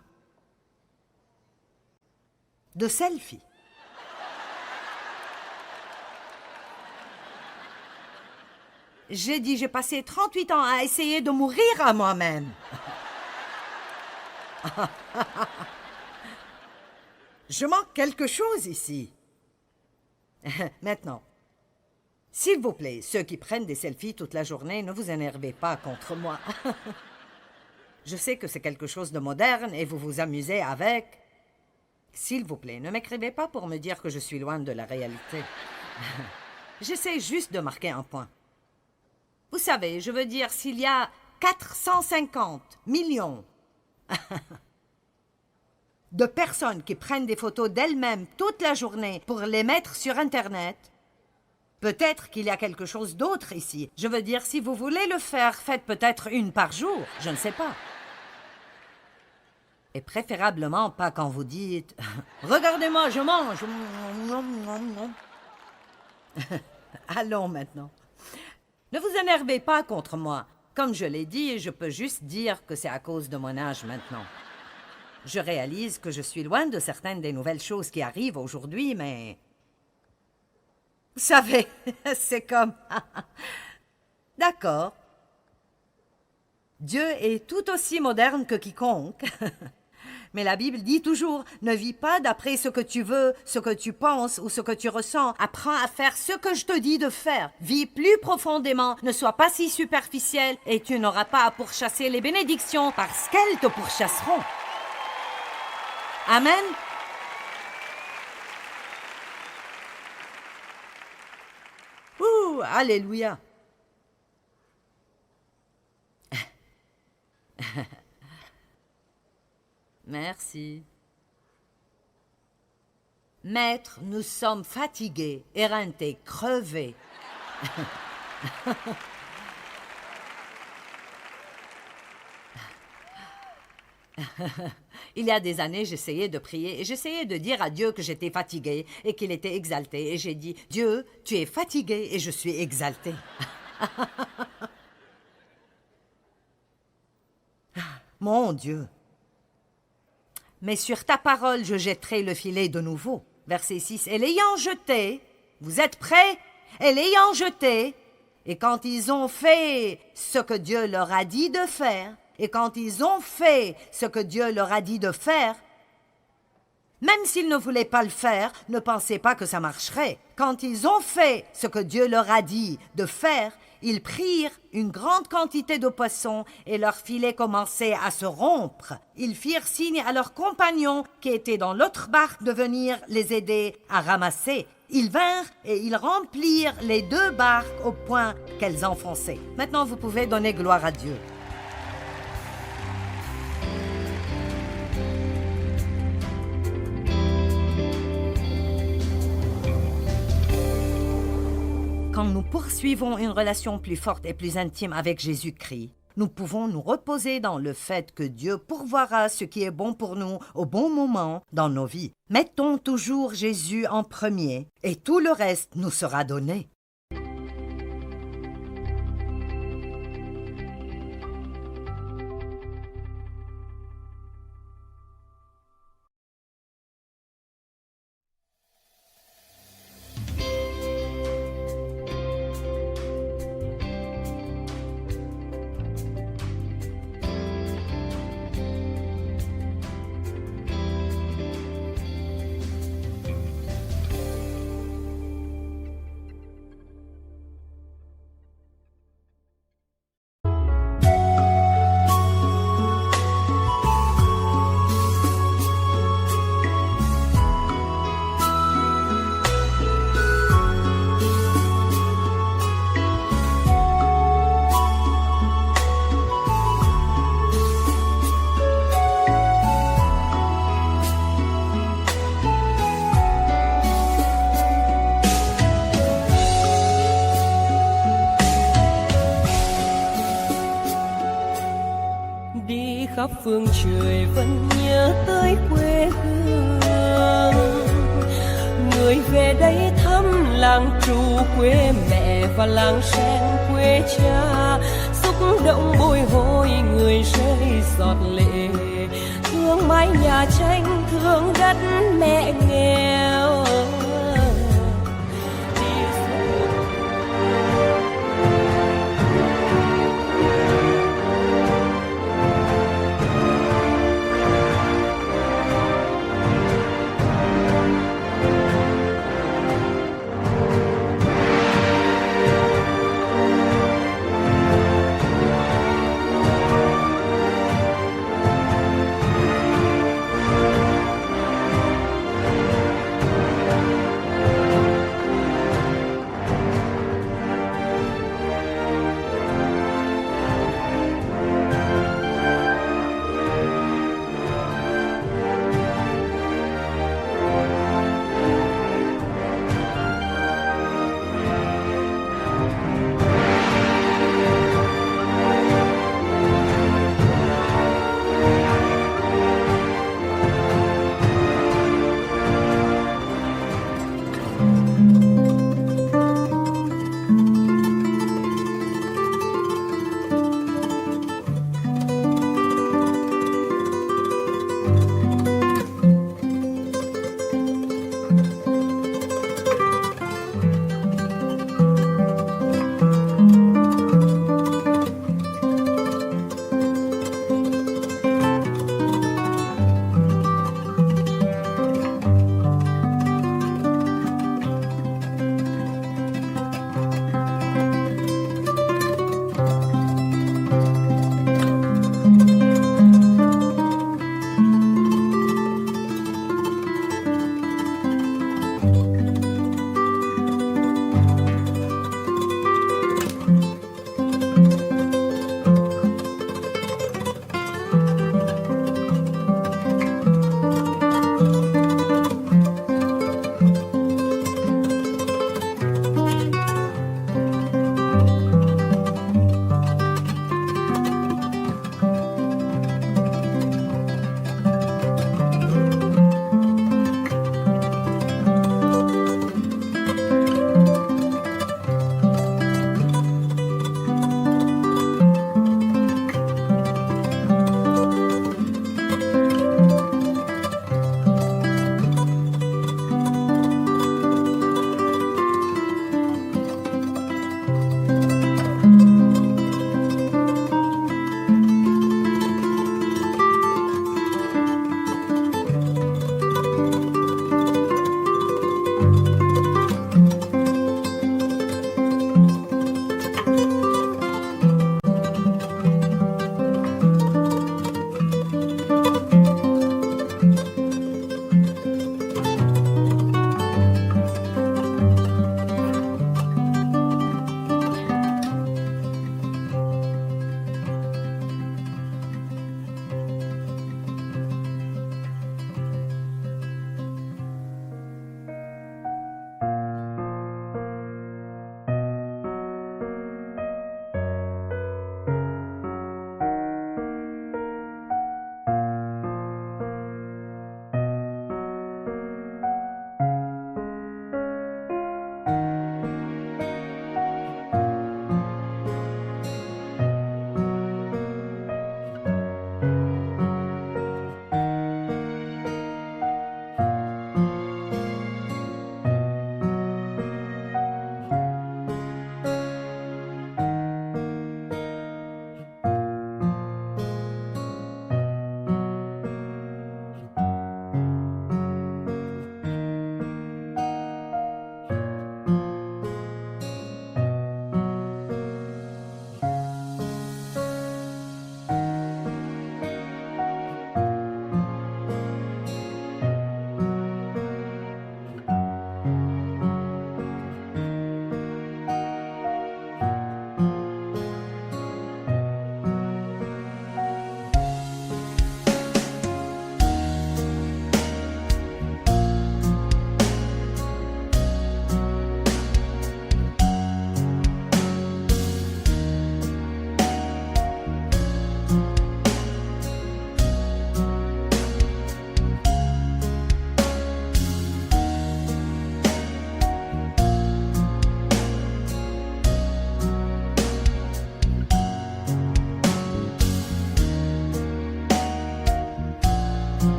de selfies. J'ai dit, j'ai passé 38 ans à essayer de mourir à moi-même. Je manque quelque chose ici. Maintenant, s'il vous plaît, ceux qui prennent des selfies toute la journée, ne vous énervez pas contre moi. Je sais que c'est quelque chose de moderne et vous vous amusez avec. S'il vous plaît, ne m'écrivez pas pour me dire que je suis loin de la réalité. J'essaie juste de marquer un point. Vous savez, je veux dire, s'il y a 450 millions de personnes qui prennent des photos d'elles-mêmes toute la journée pour les mettre sur Internet, peut-être qu'il y a quelque chose d'autre ici. Je veux dire, si vous voulez le faire, faites peut-être une par jour, je ne sais pas. Et préférablement pas quand vous dites « Regardez-moi, je mange !» Allons maintenant. Ne vous énervez pas contre moi. Comme je l'ai dit, je peux juste dire que c'est à cause de mon âge maintenant. Je réalise que je suis loin de certaines des nouvelles choses qui arrivent aujourd'hui, mais... Vous savez, c'est comme... D'accord. Dieu est tout aussi moderne que quiconque. Mais la Bible dit toujours, ne vis pas d'après ce que tu veux, ce que tu penses ou ce que tu ressens. Apprends à faire ce que je te dis de faire. Vis plus profondément, ne sois pas si superficiel et tu n'auras pas à pourchasser les bénédictions parce qu'elles te pourchasseront. Amen. Ouh, alléluia. Merci. Maître, nous sommes fatigués, éreintés, crevés. Il y a des années, j'essayais de prier et j'essayais de dire à Dieu que j'étais fatiguée et qu'il était exalté. Et j'ai dit, Dieu, tu es fatigué et je suis exalté. Mon Dieu. Mais sur ta parole, je jetterai le filet de nouveau. Verset 6. Et l'ayant jeté, vous êtes prêts? Et l'ayant jeté, et quand ils ont fait ce que Dieu leur a dit de faire, et quand ils ont fait ce que Dieu leur a dit de faire, même s'ils ne voulaient pas le faire, ne pensez pas que ça marcherait. Quand ils ont fait ce que Dieu leur a dit de faire, ils prirent une grande quantité de poissons et leur filet commençait à se rompre. Ils firent signe à leurs compagnons qui étaient dans l'autre barque de venir les aider à ramasser. Ils vinrent et ils remplirent les deux barques au point qu'elles enfonçaient. Maintenant, vous pouvez donner gloire à Dieu. Quand nous poursuivons une relation plus forte et plus intime avec Jésus-Christ, nous pouvons nous reposer dans le fait que Dieu pourvoira ce qui est bon pour nous au bon moment dans nos vies. Mettons toujours Jésus en premier et tout le reste nous sera donné. đi khắp phương trời vẫn nhớ tới quê hương. Người về đây thăm làng Trù quê mẹ và làng Sen quê cha, xúc động bồi hồi người rơi giọt lệ, thương mái nhà tranh thương đất mẹ nghèo.